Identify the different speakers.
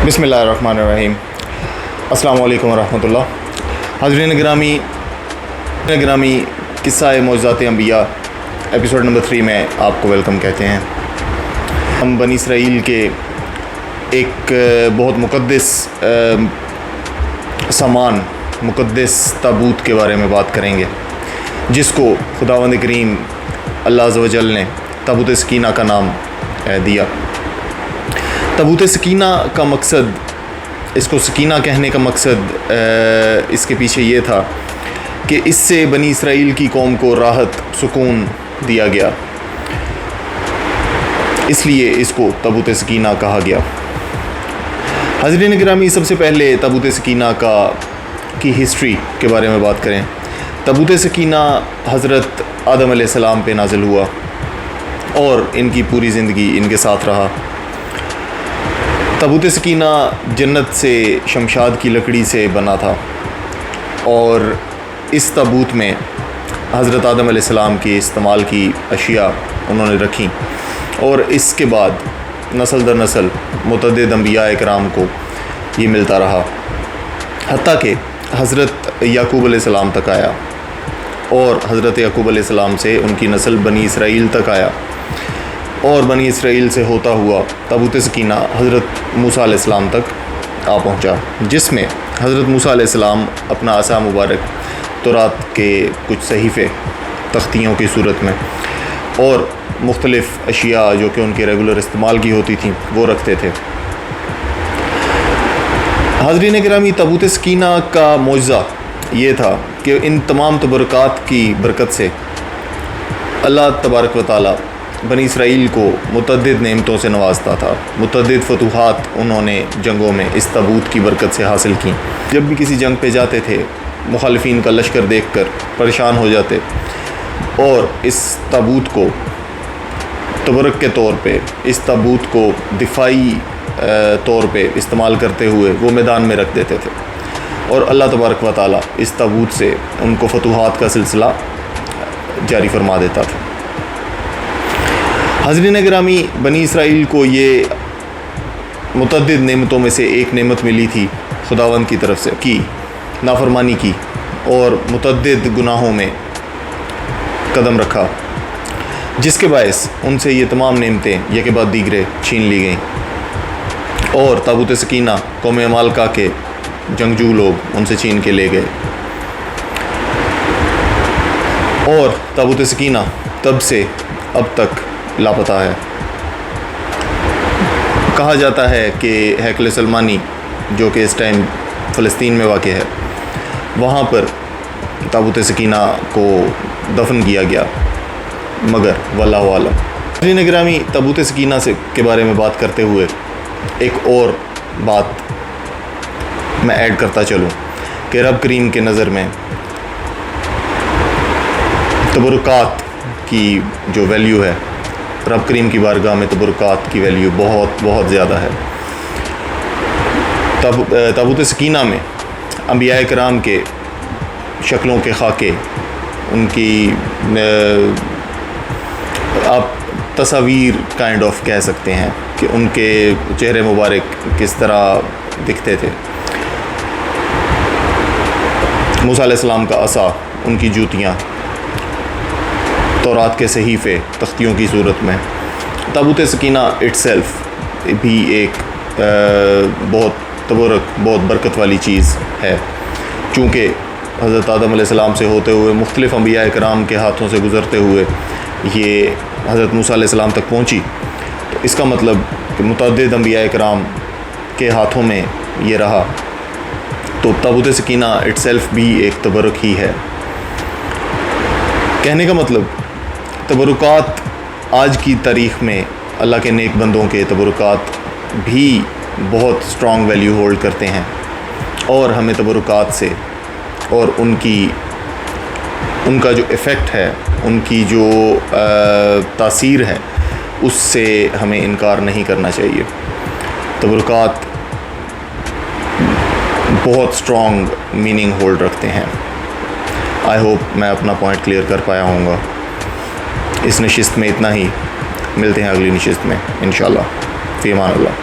Speaker 1: बिस्मिल्लाहिर्रहमानिर्रहीम। अस्सलामु अलैकुम वरहमतुल्लाह। हाज़रीन गिरामी किस्सा-ए मौजज़ात अंबिया एपिसोड नंबर 3 में आपको वेलकम कहते हैं। हम बनी इसराइल के एक बहुत मुक़द्दस सामान, मुक़द्दस ताबूत के बारे में बात करेंगे, जिसको खुदावंद करीम अल्लाह अज़्ज़ व जल ने ताबूत सकीना का नाम दिया। ताबूत सकीना का मकसद, इसको सकीना कहने का मकसद इसके पीछे ये था कि इससे बनी इसराइल की कौम को राहत, सुकून दिया गया, इसलिए इसको ताबूत सकीना कहा गया। हाज़रीन गिरामी, सबसे पहले ताबूत सकीना की हिस्ट्री के बारे में बात करें। ताबूत सकीना हज़रत आदम अलैहिस्सलाम पे नाज़िल हुआ और इनकी पूरी ज़िंदगी इनके साथ रहा। ताबूत सकीना जन्नत से शमशाद की लकड़ी से बना था और इस ताबूत में हज़रत आदम अलैहिस्सलाम की इस्तेमाल की अशिया उन्होंने रखी और इसके बाद नस्ल दर नस्ल मुतअद्दिद अंबिया इकराम को ये मिलता रहा, हत्ता कि हज़रत याकूब अलैहिस्सलाम तक आया और हज़रत याकूब अलैहिस्सलाम से उनकी नस्ल बनी इसराइल तक आया और बनी इसराइल से होता हुआ ताबूत सकीना हज़रत मूसा अलैहिस्सलाम तक आ पहुँचा, जिसमें हज़रत मूसा अलैहिस्सलाम अपना असा मुबारक तौरात के कुछ सहीफ़े तख्तियों की सूरत में और मुख्तलिफ़ अशिया जो कि उनके रेगुलर इस्तेमाल की होती थी वो रखते थे। हाज़रीन गिरामी, ताबूत सकीना का मौजज़ा ये था कि इन तमाम तबरकात की बरकत से अल्लाह तबारक व तआला बनी इसराइल को मुतअद्दिद नेमतों से नवाजता था। मुतअद्दिद फतूहात उन्होंने जंगों में इस ताबूत की बरकत से हासिल की। जब भी किसी जंग पे जाते थे, मुखालिफिन का लश्कर देखकर परेशान हो जाते और इस ताबूत को तबरक के तौर पे, इस ताबूत को दिफाई तौर पे इस्तेमाल करते हुए वो मैदान में रख देते थे और अल्लाह तबारक व तआला इस ताबूत से उनको फतूहात का सिलसिला जारी फरमा देता था। हाज़रीन गिरामी, बनी इसराइल को ये मुतअद्दिद नेमतों में से एक नेमत मिली थी खुदावंद की तरफ से, की नाफरमानी की और मुतअद्दिद गुनाहों में कदम रखा, जिसके बायस उनसे ये तमाम नेमतें यके बाद दीगरे छीन ली गईं और ताबूत सकीना कौम अमालका के जंगजू लोग उनसे छीन के ले गए और ताबूत सकीना तब से अब तक लापता है। कहा जाता है कि हैकल सलमानी, जो कि इस टाइम फ़लस्तीन में वाक़ है, वहाँ पर ताबूत सकीना को दफन किया गया, मगर वल्लाहु आलम। हाज़रीन गिरामी, ताबूत सकीना के बारे में बात करते हुए एक और बात मैं ऐड करता चलूँ कि रब करीम के नज़र में तबरुकात की जो वैल्यू है, रब करीम की बारगाह में तबरुकात की वैल्यू बहुत बहुत ज़्यादा है। ताबूत सकीना में अंबिया इकराम के शक्लों के खाके, उनकी आप तस्वीर काइंड ऑफ कह सकते हैं कि उनके चेहरे मुबारक किस तरह दिखते थे। मूसा अलैहिस्सलाम का असा, उनकी जूतियाँ, तौरात के सहीफ़े तख्तियों की सूरत में। ताबूत सकीना इट्सेल्फ भी एक बहुत तबरक, बहुत बरकत वाली चीज़ है, चूँकि हज़रत आदम अलैहिस्सलाम से होते हुए मुख्तलिफ़ अंबिया इकराम के हाथों से गुज़रते हुए ये हज़रत मूसा अलैहिस्सलाम तक पहुँची, तो इसका मतलब कि मुतअद्दिद अंबिया इकराम के हाथों में ये रहा, तो ताबूत सकीना इट्सेल्फ भी एक तबरक ही है। कहने का मतलब, तबरुकात आज की तारीख़ में अल्लाह के नेक बंदों के तबरुकात भी बहुत स्ट्रॉन्ग वैल्यू होल्ड करते हैं और हमें तबरुकात से और उनका जो इफ़ेक्ट है, उनकी जो तासीर है, उससे हमें इनकार नहीं करना चाहिए। तबरुकात बहुत स्ट्रॉन्ग मीनिंग होल्ड रखते हैं। आई होप मैं अपना पॉइंट क्लियर कर पाया होऊंगा। इस नशिस्त में इतना ही, मिलते हैं अगली नशिस्त में इंशाअल्लाह। फ़ी अमान अल्लाह।